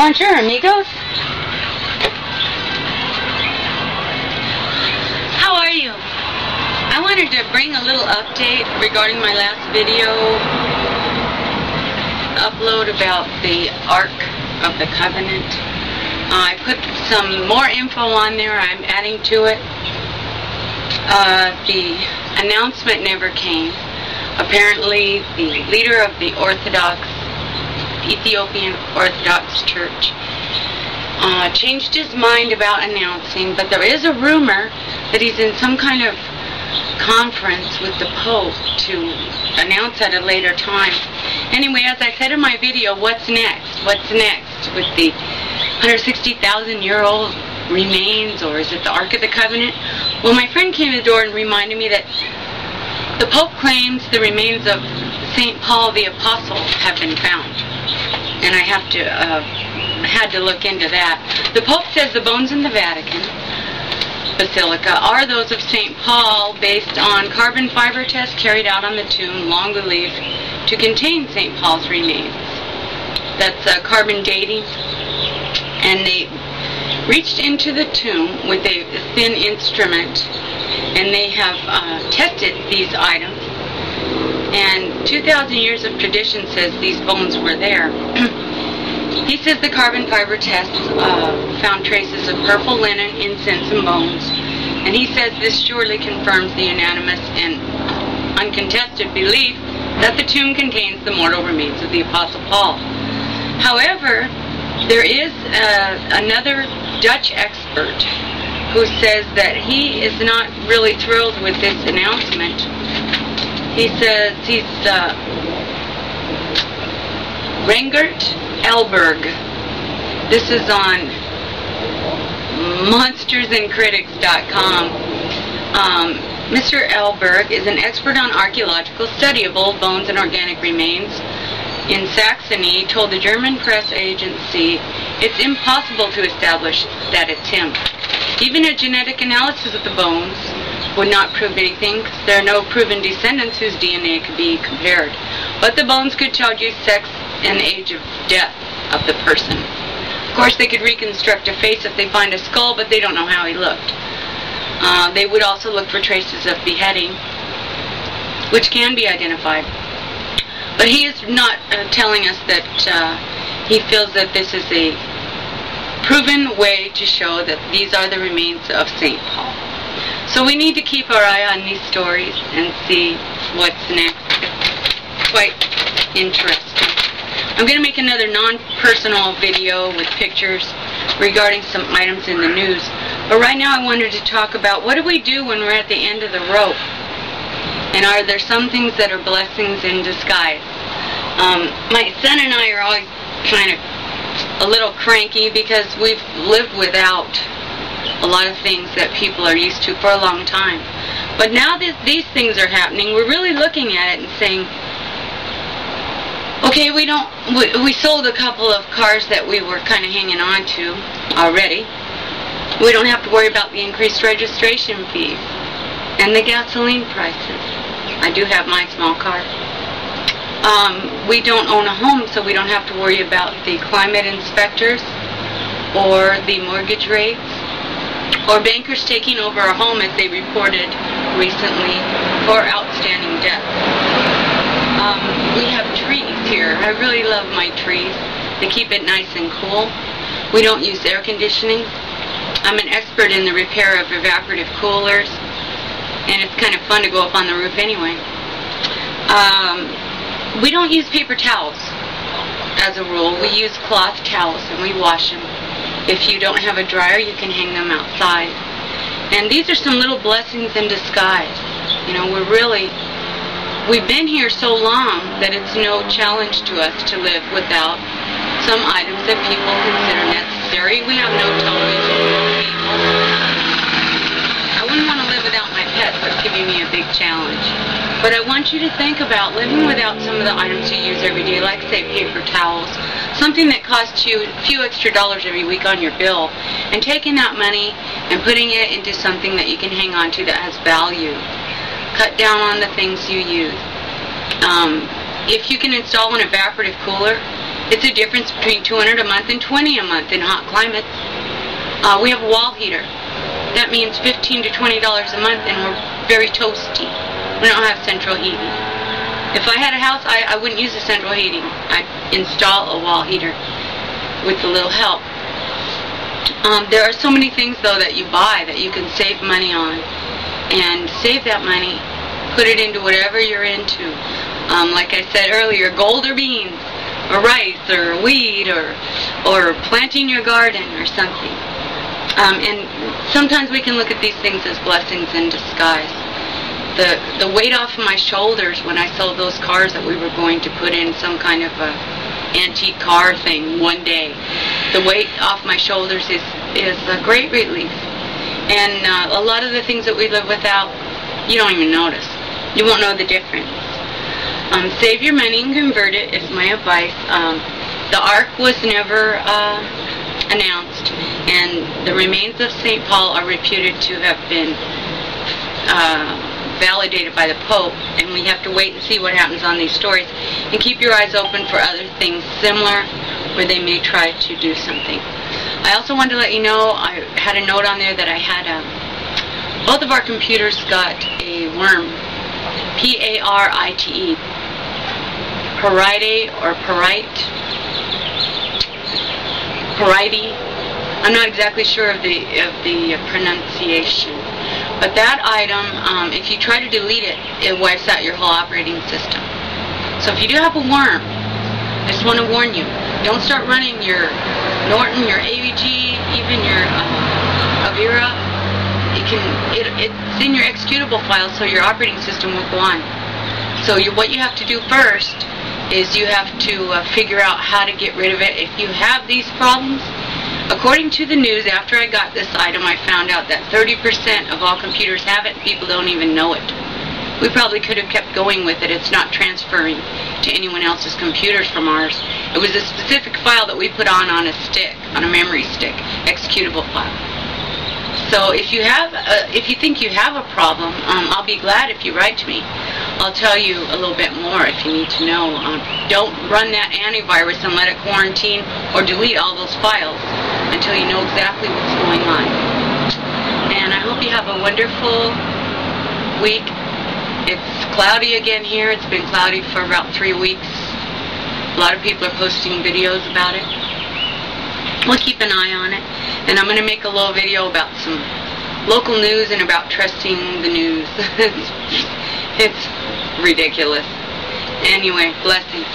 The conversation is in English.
Bonjour, amigos. How are you? I wanted to bring a little update regarding my last video upload about the Ark of the Covenant. I put some more info on there. I'm adding to it. The announcement never came. Apparently, the leader of the Ethiopian Orthodox Church changed his mind about announcing, but there is a rumor that he's in some kind of conference with the Pope to announce at a later time. Anyway, as I said in my video, what's next? What's next with the 160,000-year-old remains, or is it the Ark of the Covenant? Well, my friend came to the door and reminded me that the Pope claims the remains of St. Paul the Apostle have been found. And I had to look into that. The Pope says the bones in the Vatican Basilica are those of St. Paul based on carbon fiber tests carried out on the tomb long believed to contain St. Paul's remains. That's carbon dating. And they reached into the tomb with a thin instrument, and they have tested these items. And 2,000 years of tradition says these bones were there. He says the carbon fiber tests found traces of purple linen, incense, and bones. And he says this surely confirms the unanimous and uncontested belief that the tomb contains the mortal remains of the Apostle Paul. However, there is another Dutch expert who says that he is not really thrilled with this announcement. He says he's Rengert Elberg. This is on monstersandcritics.com. Mr. Elberg is an expert on archaeological study of old bones and organic remains in Saxony. Told the German press agency it's impossible to establish that it's him. Even a genetic analysis of the bones would not prove anything, because there are no proven descendants whose DNA could be compared. But the bones could tell you sex and age of death of the person. Of course, they could reconstruct a face if they find a skull, but they don't know how he looked. They would also look for traces of beheading, which can be identified. But he is not telling us that he feels that this is a proven way to show that these are the remains of St. Paul. So we need to keep our eye on these stories and see what's next. It's quite interesting. I'm going to make another non-personal video with pictures regarding some items in the news. But right now I wanted to talk about what do we do when we're at the end of the rope? And are there some things that are blessings in disguise? My son and I are always kind of a little cranky because we've lived without a lot of things that people are used to for a long time. But now that these things are happening, we're really looking at it and saying, okay, we sold a couple of cars that we were kind of hanging on to already. We don't have to worry about the increased registration fees and the gasoline prices. I do have my small car. We don't own a home, so we don't have to worry about the climate inspectors or the mortgage rates or bankers taking over our home, as they reported recently, for outstanding debt. We have trees here. I really love my trees. They keep it nice and cool. We don't use air conditioning. I'm an expert in the repair of evaporative coolers, and it's kind of fun to go up on the roof anyway. We don't use paper towels as a rule. We use cloth towels and we wash them. If you don't have a dryer, you can hang them outside. And these are some little blessings in disguise. You know, we've been here so long that it's no challenge to us to live without some items that people consider necessary. We have no television. I wouldn't want to live without my pets. That's giving me a big challenge. But I want you to think about living without some of the items you use every day, like, say, paper towels, something that costs you a few extra dollars every week on your bill, and taking that money and putting it into something that you can hang on to that has value. Cut down on the things you use. If you can install an evaporative cooler, It's a difference between $200 a month and $20 a month in hot climates. We have a wall heater. That means $15 to $20 a month, and we're very toasty. We don't have central heating. If I had a house, I wouldn't use the central heating. I'd install a wall heater with a little help. There are so many things, though, that you buy that you can save money on. And save that money, put it into whatever you're into. Like I said earlier, gold or beans, or rice, or wheat, or planting your garden, or something. And sometimes we can look at these things as blessings in disguise. The weight off of my shoulders when I sold those cars that we were going to put in some kind of a antique car thing one day, the weight off my shoulders is a great relief. And a lot of the things that we live without, you don't even notice. You won't know the difference. Save your money and convert it is my advice. The Ark was never announced, and the remains of St. Paul are reputed to have been validated by the Pope, and we have to wait and see what happens on these stories, and keep your eyes open for other things similar where they may try to do something. I also wanted to let you know, I had a note on there that I had both of our computers got a worm, P-A-R-I-T-E, Parite or Parite. I'm not exactly sure of the pronunciation. But that item, if you try to delete it, it wipes out your whole operating system. So if you do have a worm, I just want to warn you, don't start running your Norton, your AVG, even your Avira. It's in your executable file, so your operating system will go on. So what you have to do first is you have to figure out how to get rid of it if you have these problems. According to the news, after I got this item, I found out that 30% of all computers have it, and people don't even know it. We probably could have kept going with it. It's not transferring to anyone else's computers from ours. It was a specific file that we put on a stick, on a memory stick, executable file. So if you think you have a problem, I'll be glad if you write to me. I'll tell you a little bit more if you need to know. Don't run that antivirus and let it quarantine or delete all those files until you know exactly what's going on. And I hope you have a wonderful week. It's cloudy again here. It's been cloudy for about 3 weeks. A lot of people are posting videos about it. We'll keep an eye on it. And I'm going to make a little video about some local news and about trusting the news. It's ridiculous. Anyway, blessings.